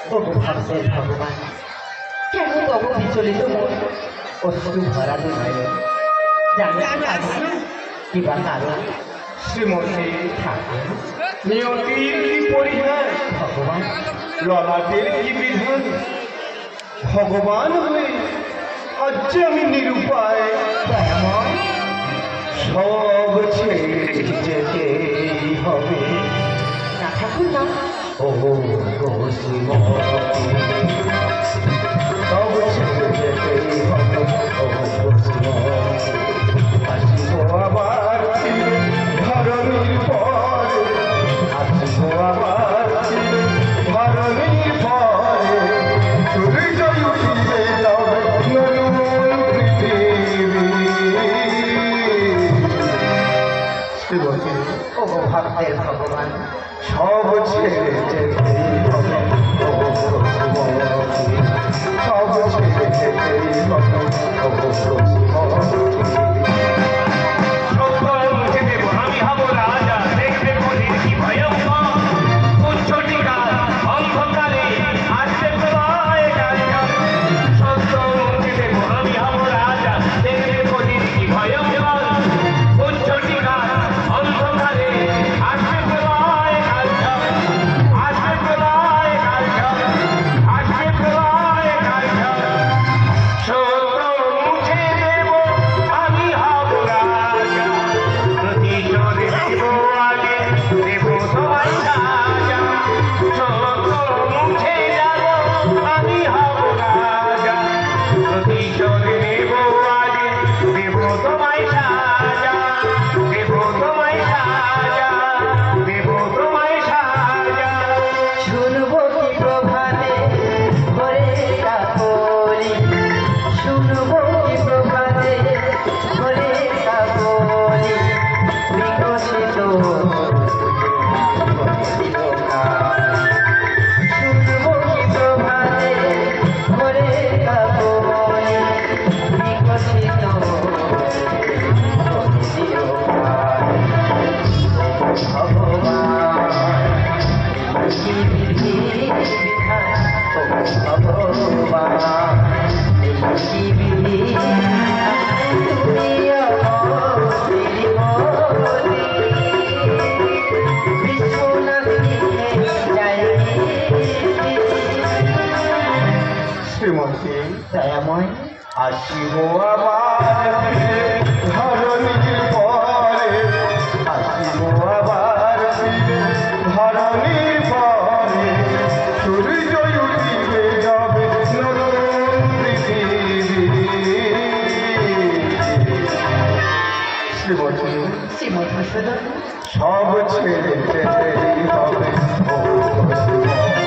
তবু ভাবছে ভগবান কেন তবু বিচলিত মন অশ্রু ভরা নয় জানেন কিবা কারণ শ্রীমতী ঠাকুর নিয়তির কি পরিহার ভগবান ললাটের কি বিধান ভগবান হয়ে আজ আমি নিরুপায় দয়াময় সব ছেড়ে যেতেই হবে না ঠাকুর না ও শ্রীমতী সব ছেড়ে যেতেই হবে ও শ্রীমতী আসিব আবার ফিরে ধরণীর পরে আসিব আবার ফিরে ধরণীর পরে সূর্য উঠিবে তবে নতুন পৃথিবী শ্রীমতী ও ভক্তের ভগবান সব ছেড়ে যেতেই হবে ও শ্রীমতী সব ছেড়ে যেতেই হবে ও শ্রীমতী শ্রীমতী দয়াময় আসিব আবার ফিরে ধরণীর পরে আসিব আবার ফিরে ধরণীর পরে সূর্য উঠিবে যাবে নতুন পৃথিবী শ্রীমতী শ্রীমৎসদন সব ছেড়ে যেতেই হবে ও শ্রীমতী